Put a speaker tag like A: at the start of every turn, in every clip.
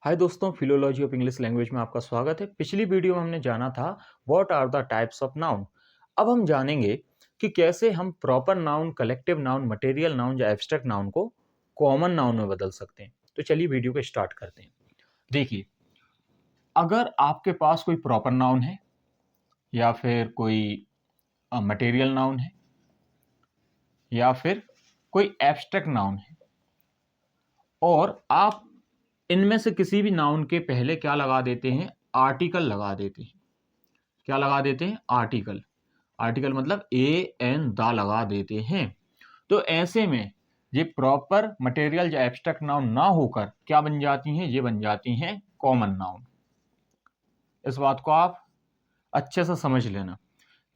A: हाय दोस्तों, philology of English language में आपका स्वागत है। पिछली वीडियो में हमने जाना था what are the types of noun. अब हम जानेंगे कि कैसे हम proper noun, collective noun, material noun या एब्स्ट्रैक्ट नाउन को कॉमन नाउन में बदल सकते हैं। तो चलिए वीडियो को स्टार्ट करते हैं। देखिए, अगर आपके पास कोई प्रॉपर नाउन है या फिर कोई मटेरियल नाउन है या फिर कोई एब्स्ट्रैक्ट नाउन है और आप इनमें से किसी भी नाउन के पहले क्या लगा देते हैं, आर्टिकल लगा देते हैं। क्या लगा देते हैं? आर्टिकल। आर्टिकल मतलब ए एन दा लगा देते हैं। तो ऐसे में ये प्रॉपर मटेरियल या एब्स्ट्रैक्ट नाउन ना होकर क्या बन जाती हैं? ये बन जाती हैं कॉमन नाउन। इस बात को आप अच्छे से समझ लेना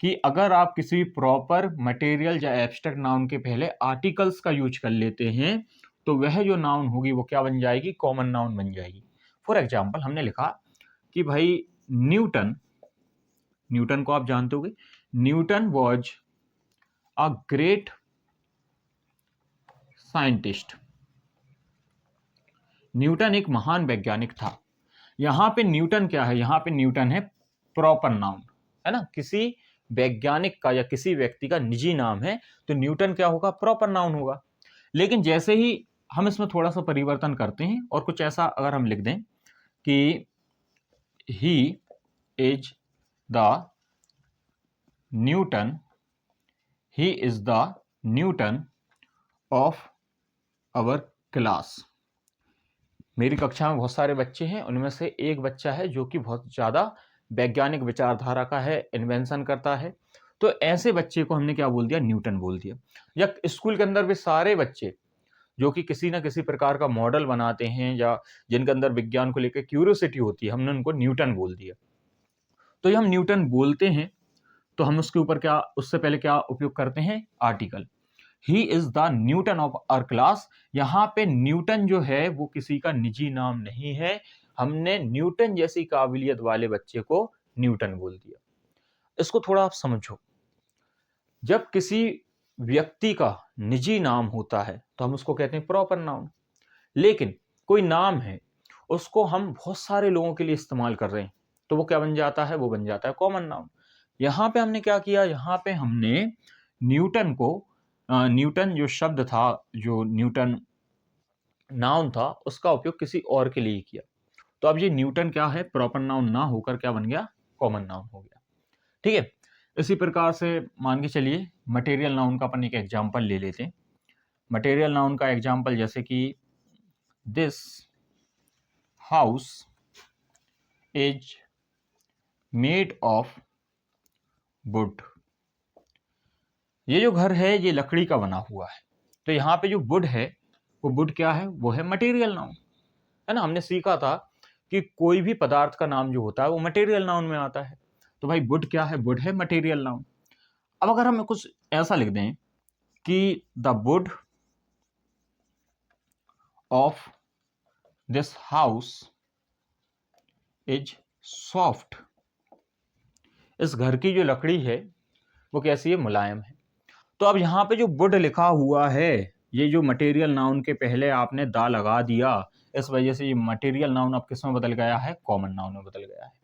A: कि अगर आप किसी प्रॉपर मटेरियल या एब्स्ट्रैक्ट नाउन के पहले आर्टिकल्स का यूज कर लेते हैं तो वह जो नाउन होगी वो क्या बन जाएगी? कॉमन नाउन बन जाएगी। फॉर एग्जाम्पल हमने लिखा कि भाई न्यूटन, न्यूटन को आप जानते होगे, Newton was a great scientist. Newton एक महान वैज्ञानिक था। यहां पे न्यूटन क्या है? यहां पे न्यूटन है प्रॉपर नाउन, है ना। किसी वैज्ञानिक का या किसी व्यक्ति का निजी नाम है तो न्यूटन क्या होगा? प्रॉपर नाउन होगा। लेकिन जैसे ही हम इसमें थोड़ा सा परिवर्तन करते हैं और कुछ ऐसा अगर हम लिख दें कि ही is the Newton, he is the Newton of our class. मेरी कक्षा में बहुत सारे बच्चे हैं, उनमें से एक बच्चा है जो कि बहुत ज़्यादा वैज्ञानिक विचारधारा का है, इन्वेंशन करता है। तो ऐसे बच्चे को हमने क्या बोल दिया? न्यूटन बोल दिया। या स्कूल के अंदर भी सारे बच्चे जो कि किसी ना किसी प्रकार का मॉडल बनाते हैं या जिनके अंदर विज्ञान को लेकर क्यूरियोसिटी होती है, हमने उनको न्यूटन बोल दिया। तो ये हम न्यूटन बोलते हैं तो हम उसके ऊपर क्या, उससे पहले क्या उपयोग करते हैं? Article. He is the Newton of our class. यहां पे न्यूटन जो है वो किसी का निजी नाम नहीं है। हमने न्यूटन जैसी काबिलियत वाले बच्चे को न्यूटन बोल दिया। इसको थोड़ा आप समझो। जब किसी व्यक्ति का निजी नाम होता है तो हम उसको कहते हैं प्रॉपर नाउन। लेकिन कोई नाम है, उसको हम बहुत सारे लोगों के लिए इस्तेमाल कर रहे हैं तो वो क्या बन जाता है? वो बन जाता है कॉमन नाउन। यहां पे हमने क्या किया? यहां पे हमने न्यूटन को, न्यूटन जो शब्द था, जो न्यूटन नाउन था, उसका उपयोग किसी और के लिए किया। तो अब ये न्यूटन क्या है? प्रॉपर नाउन ना होकर क्या बन गया? कॉमन नाउन हो गया। ठीक है। इसी प्रकार से मान के चलिए मटेरियल नाउन का अपन एक एग्जांपल ले लेते हैं। मटेरियल नाउन का एग्जांपल जैसे कि this house is made of would. ये जो घर है ये लकड़ी का बना हुआ है। तो यहाँ पे जो वुड है, वो वुड क्या है? वो है मटेरियल नाउन, है ना। हमने सीखा था कि कोई भी पदार्थ का नाम जो होता है वो मटेरियल नाउन में आता है। तो भाई वुड क्या है? वुड है मटेरियल नाउन। अब अगर हम कुछ ऐसा लिख दें कि the wood of this house is soft. इस घर की जो लकड़ी है वो कैसी है? मुलायम है। तो अब यहाँ पे जो वुड लिखा हुआ है, ये जो मटेरियल नाउन के पहले आपने दा लगा दिया, इस वजह से ये मटेरियल नाउन अब किस में बदल गया है? कॉमन नाउन में बदल गया है।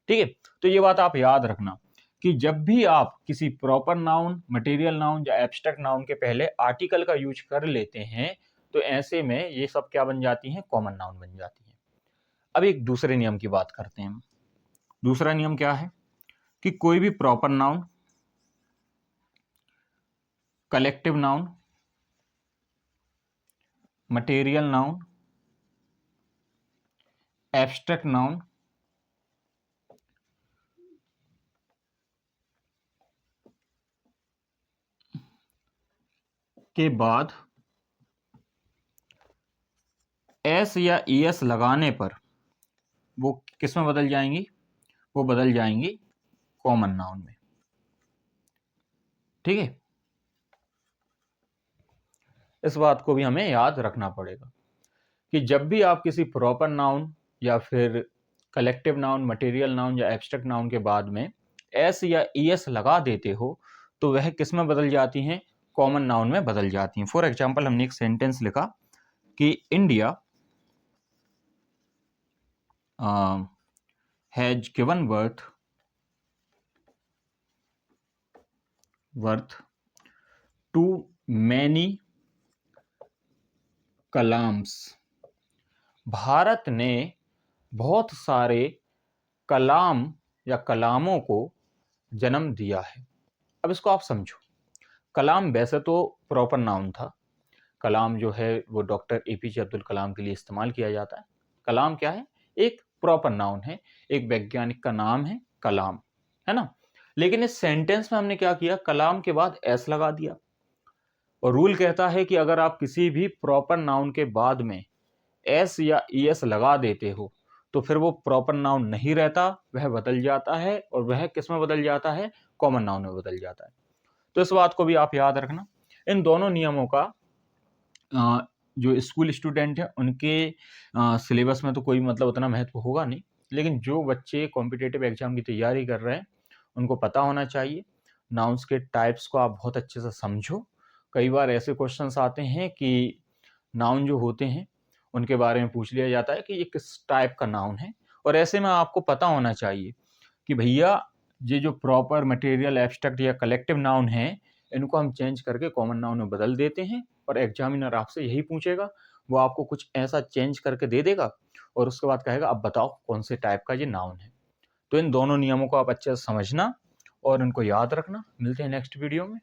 A: ठीक है। तो ये बात आप याद रखना कि जब भी आप किसी प्रॉपर नाउन, मटेरियल नाउन या एब्स्ट्रैक्ट नाउन के पहले आर्टिकल का यूज कर लेते हैं तो ऐसे में ये सब क्या बन जाती हैं? कॉमन नाउन बन जाती हैं। अब एक दूसरे नियम की बात करते हैं। दूसरा नियम क्या है कि कोई भी proper noun, collective noun, material noun, abstract noun के बाद एस या ईएस लगाने पर वो किस में बदल जाएंगी? वो बदल जाएंगी कॉमन नाउन में। ठीक है। इस बात को भी हमें याद रखना पड़ेगा कि जब भी आप किसी प्रॉपर नाउन या फिर कलेक्टिव नाउन, मटेरियल नाउन या एब्स्ट्रैक्ट नाउन के बाद में एस या ईएस लगा देते हो तो वह किस में बदल जाती हैं? कॉमन नाउन में बदल जाती हैं। फॉर एग्जाम्पल हमने एक सेंटेंस लिखा कि India has given birth to many Kalams. Bharat ने बहुत सारे कलाम या कलामों को जन्म दिया है। अब इसको आप समझो। कलाम वैसे तो प्रॉपर नाउन था। कलाम जो है वो डॉक्टर एपीजे अब्दुल कलाम के लिए इस्तेमाल किया जाता है। कलाम क्या है? एक प्रॉपर नाउन है, एक वैज्ञानिक का नाम है कलाम, है ना। लेकिन इस सेंटेंस में हमने क्या किया, कलाम के बाद एस लगा दिया। और रूल कहता है कि अगर आप किसी भी प्रॉपर नाउन के बाद में एस या ईएस लगा देते हो तो फिर वो प्रॉपर नाउन नहीं रहता, वह बदल जाता है। और वह किस में बदल जाता है? कॉमन नाउन में बदल जाता है। तो इस बात को भी आप याद रखना। इन दोनों नियमों का जो स्कूल स्टूडेंट हैं उनके सिलेबस में तो कोई मतलब उतना महत्व होगा नहीं, लेकिन जो बच्चे कॉम्पिटिटिव एग्जाम की तैयारी कर रहे हैं उनको पता होना चाहिए। नाउन्स के टाइप्स को आप बहुत अच्छे से समझो। कई बार ऐसे क्वेश्चंस आते हैं कि नाउन जो होते हैं उनके बारे में पूछ लिया जाता है कि ये किस टाइप का नाउन है, और ऐसे में आपको पता होना चाहिए कि भैया ये जो प्रॉपर मटेरियल, एब्स्ट्रैक्ट या कलेक्टिव नाउन है इनको हम चेंज करके कॉमन नाउन में बदल देते हैं। और एग्जामिनर आपसे यही पूछेगा, वो आपको कुछ ऐसा चेंज करके दे देगा और उसके बाद कहेगा अब बताओ कौन से टाइप का ये नाउन है। तो इन दोनों नियमों को आप अच्छे से समझना और इनको याद रखना। मिलते हैं नेक्स्ट वीडियो में।